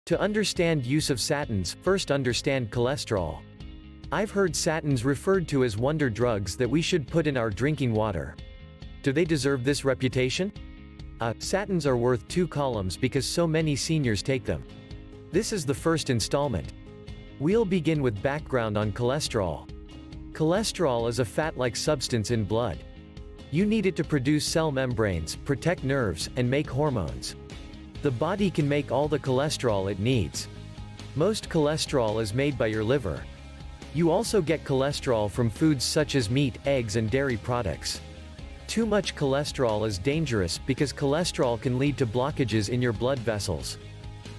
To understand use of statins, first understand cholesterol. I've heard statins referred to as wonder drugs that we should put in our drinking water. Do they deserve this reputation? Statins are worth 2 columns because so many seniors take them. This is the first installment. We'll begin with background on cholesterol. Cholesterol is a fat-like substance in blood. You need it to produce cell membranes, protect nerves, and make hormones. The body can make all the cholesterol it needs. Most cholesterol is made by your liver. You also get cholesterol from foods such as meat, eggs, and dairy products. Too much cholesterol is dangerous because cholesterol can lead to blockages in your blood vessels.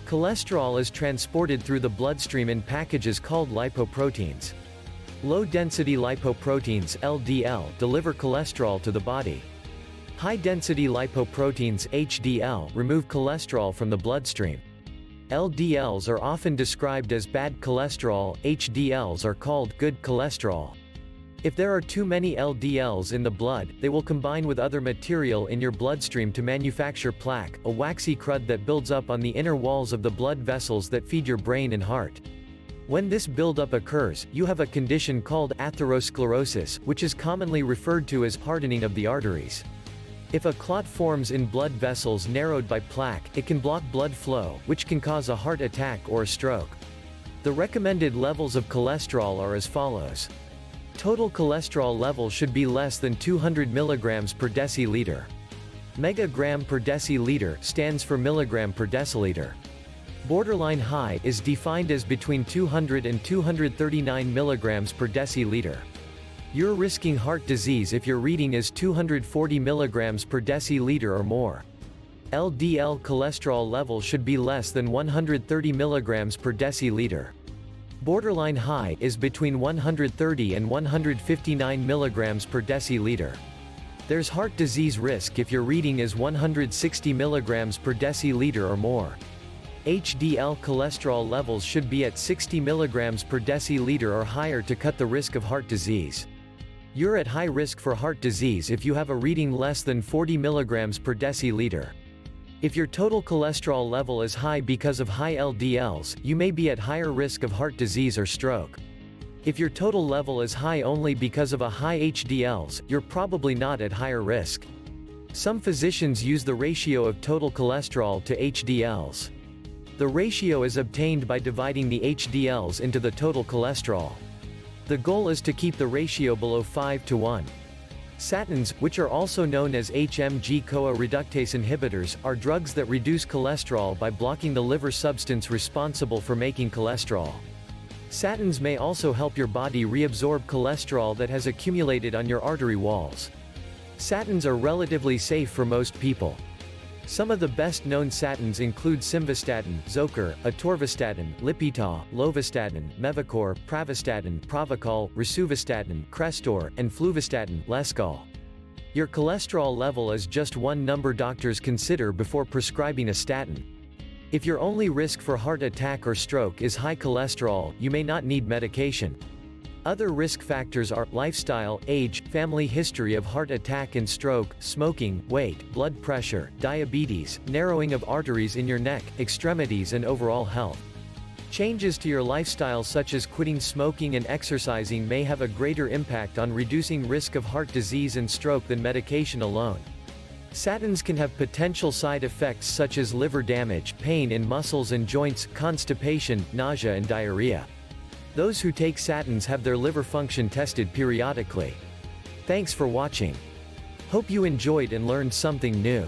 Cholesterol is transported through the bloodstream in packages called lipoproteins. Low-density lipoproteins (LDL) deliver cholesterol to the body. High-density lipoproteins (HDL) remove cholesterol from the bloodstream. LDLs are often described as bad cholesterol, HDLs are called good cholesterol. If there are too many LDLs in the blood, they will combine with other material in your bloodstream to manufacture plaque, a waxy crud that builds up on the inner walls of the blood vessels that feed your brain and heart. When this buildup occurs, you have a condition called atherosclerosis, which is commonly referred to as hardening of the arteries. If a clot forms in blood vessels narrowed by plaque, it can block blood flow, which can cause a heart attack or a stroke. The recommended levels of cholesterol are as follows. Total cholesterol level should be less than 200 mg per deciliter. Megagram per deciliter stands for milligram per deciliter. Borderline high is defined as between 200 and 239 mg per deciliter. You're risking heart disease if your reading is 240 mg per deciliter or more. LDL cholesterol level should be less than 130 mg per deciliter. Borderline high is between 130 and 159 mg per deciliter. There's heart disease risk if your reading is 160 mg per deciliter or more. HDL cholesterol levels should be at 60 mg per deciliter or higher to cut the risk of heart disease. You're at high risk for heart disease if you have a reading less than 40 mg per deciliter. If your total cholesterol level is high because of high LDLs, you may be at higher risk of heart disease or stroke. If your total level is high only because of a high HDLs, you're probably not at higher risk. Some physicians use the ratio of total cholesterol to HDLs. The ratio is obtained by dividing the HDLs into the total cholesterol. The goal is to keep the ratio below 5:1. Statins, which are also known as HMG-CoA reductase inhibitors, are drugs that reduce cholesterol by blocking the liver substance responsible for making cholesterol. Statins may also help your body reabsorb cholesterol that has accumulated on your artery walls. Statins are relatively safe for most people. Some of the best-known statins include simvastatin, ｚoker, atorvastatin, lipitor, lovastatin, mevacor, pravastatin, Pravachol, rosuvastatin, Crestor, and fluvastatin, Lescal. Your cholesterol level is just one number doctors consider before prescribing a statin. If your only risk for heart attack or stroke is high cholesterol, you may not need medication. Other risk factors are lifestyle, age, family history of heart attack and stroke, smoking, weight, blood pressure, diabetes, narrowing of arteries in your neck, extremities, and overall health. Changes to your lifestyle such as quitting smoking and exercising may have a greater impact on reducing risk of heart disease and stroke than medication alone. Statins can have potential side effects such as liver damage, pain in muscles and joints, constipation, nausea, and diarrhea. Those who take statins have their liver function tested periodically. Thanks for watching. Hope you enjoyed and learned something new.